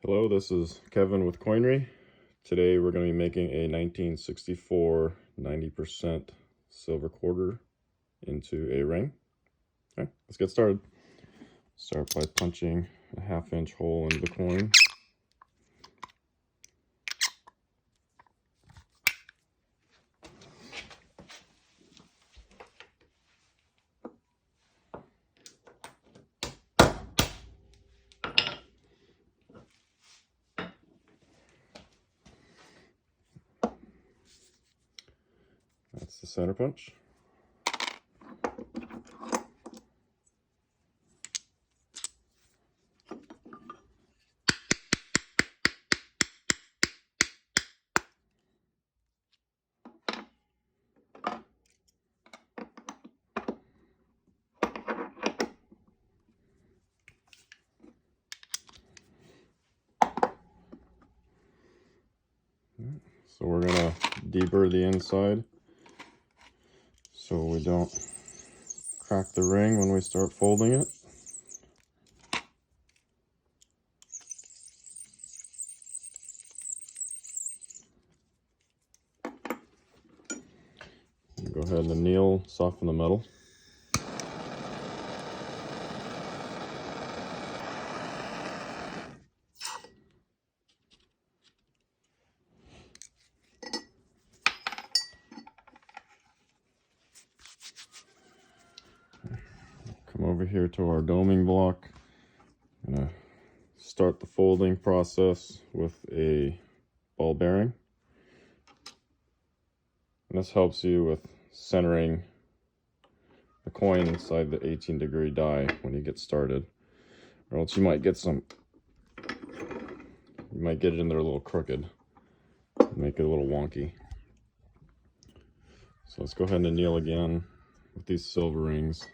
Hello, this is Kevin with Coinery. Today we're going to be making a 1964 90% silver quarter into a ring. Okay, let's get started. Start by punching a 1/2 inch hole into the coin. That's the center punch. So we're going to deburr the inside so we don't crack the ring when we start folding it. Go ahead and anneal, soften the metal. Come over here to our doming block. I'm gonna start the folding process with a ball bearing. And this helps you with centering the coin inside the 18-degree die when you get started. Or else you might get it in there a little crooked, make it a little wonky. So let's go ahead and anneal again with these silver rings.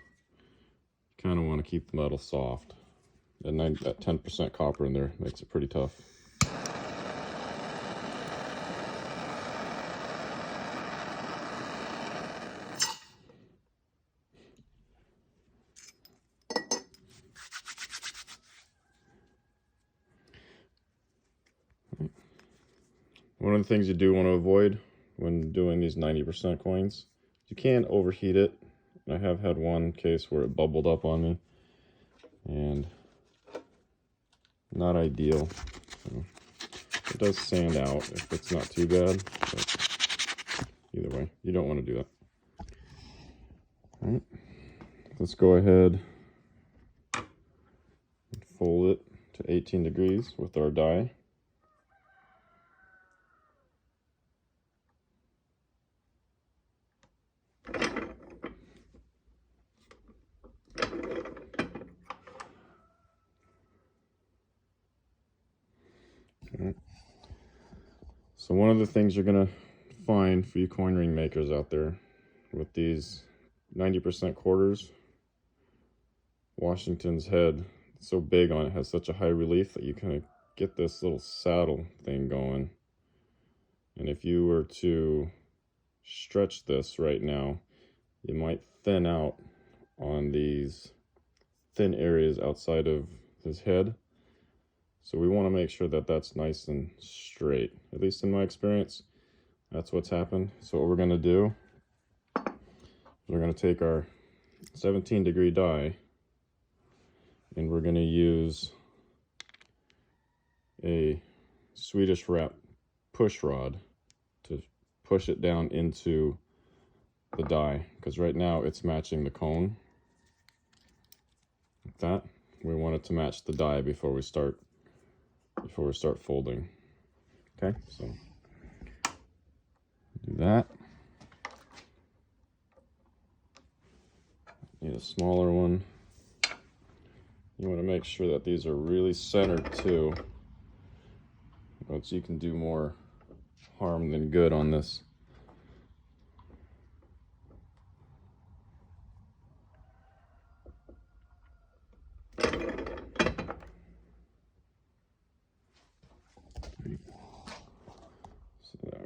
Kind of want to keep the metal soft. And that 10% copper in there makes it pretty tough. One of the things you do want to avoid when doing these 90% coins, you can overheat it. I have had one case where it bubbled up on me, and not ideal. So it does sand out if it's not too bad, but either way, you don't want to do that. All right, let's go ahead and fold it to 18 degrees with our die. So one of the things you're going to find for you coin ring makers out there with these 90% quarters, Washington's head, it's so big on it, has such a high relief that you kind of get this little saddle thing going. And if you were to stretch this right now, you might thin out on these thin areas outside of his head. So we want to make sure that that's nice and straight. At least in my experience, that's what's happened. So what we're going to do, we're going to take our 17-degree die and we're going to use a Swedish wrap push rod to push it down into the die, because right now it's matching the cone. Like that. We want it to match the die before we start folding. Okay, so do that. Need a smaller one. You want to make sure that these are really centered too, else you can do more harm than good on this.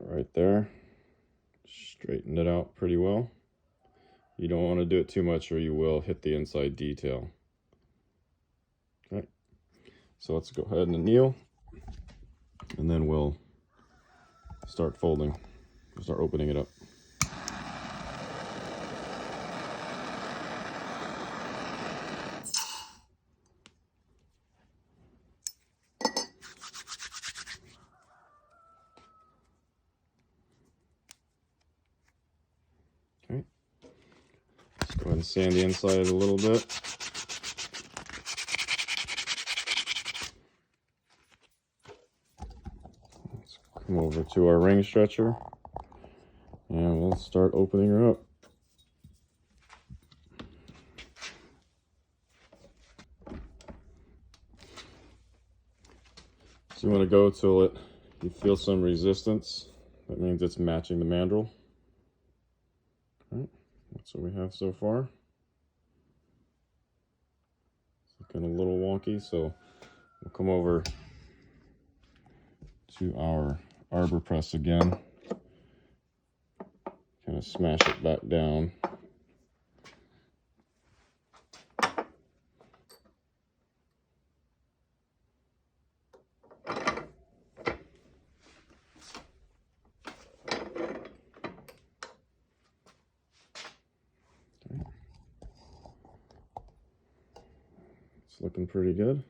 Right there, straighten it out pretty well. You don't want to do it too much or you will hit the inside detail. Okay, so let's go ahead and anneal. and then we'll start folding. We'll start opening it up. Okay. Let's go ahead and sand the inside a little bit. Let's come over to our ring stretcher and we'll start opening her up. So you want to go till you feel some resistance. That means it's matching the mandrel. Alright, that's what we have so far. It's looking a little wonky, so we'll come over to our arbor press again. Kind of smash it back down. It's looking pretty good.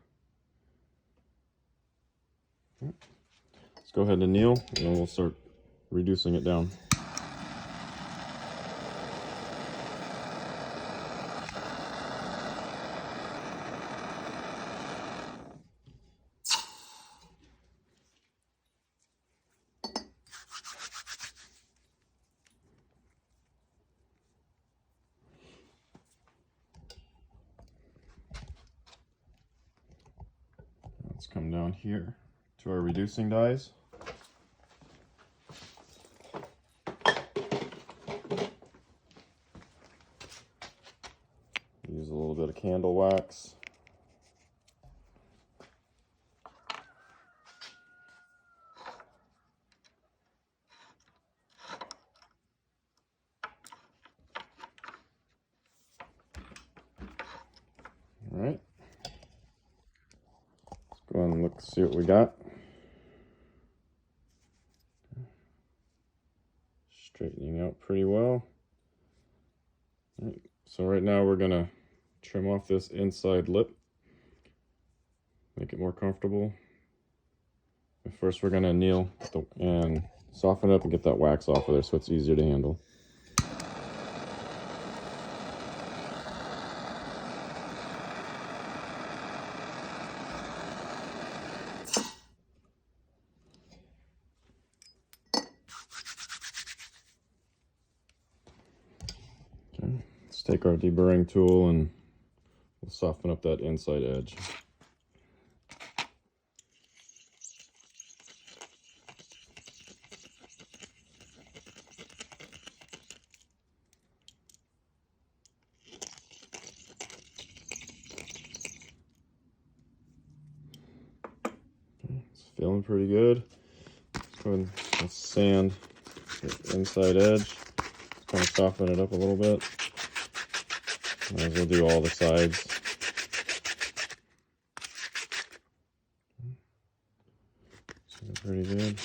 Let's go ahead and anneal, and then we'll start reducing it down. Let's come down here to our reducing dies. Use a little bit of candle wax. All right. Let's go and look, see what we got. Straightening out pretty well. All right. So right now we're gonna trim off this inside lip, make it more comfortable. But first we're gonna anneal and soften it up and get that wax off of there so it's easier to handle. Okay. Let's take our deburring tool and we'll soften up that inside edge. It's feeling pretty good. Let's go ahead and sand the inside edge. Kind of soften it up a little bit. Might as well do all the sides. It's pretty good.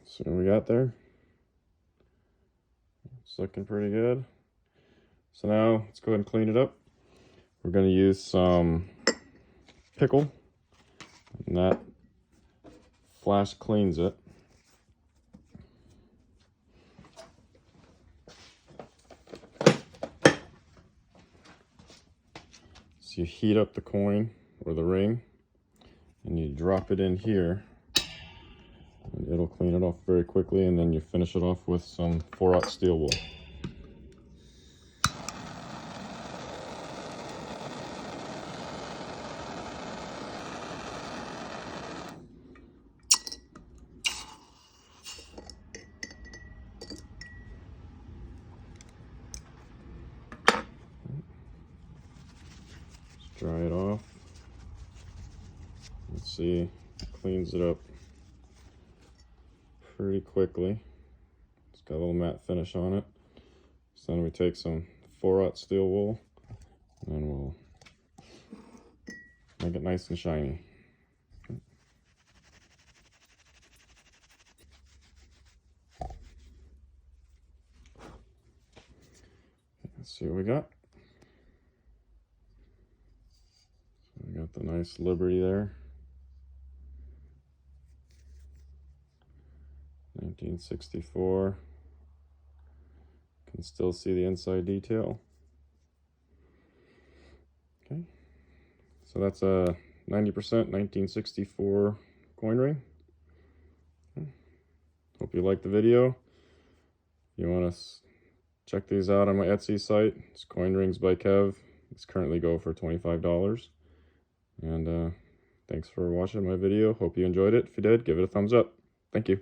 See what we got there. It's looking pretty good. So now let's go ahead and clean it up. We're going to use some pickle, and that flash cleans it. So you heat up the coin or the ring and you drop it in here. And it'll clean it off very quickly, and then you finish it off with some 4/0 steel wool. Dry it off. Let's see, cleans it up pretty quickly. It's got a little matte finish on it. So then we take some 4/0 steel wool and we'll make it nice and shiny. Let's see what we got. So we got the nice Liberty there. 1964. Can still see the inside detail. Okay. So that's a 90% 1964 coin ring. Hope you liked the video. If you want to check these out on my Etsy site, it's Coin Rings by Kev. It's currently go for $25. And thanks for watching my video. Hope you enjoyed it. If you did, give it a thumbs up. Thank you.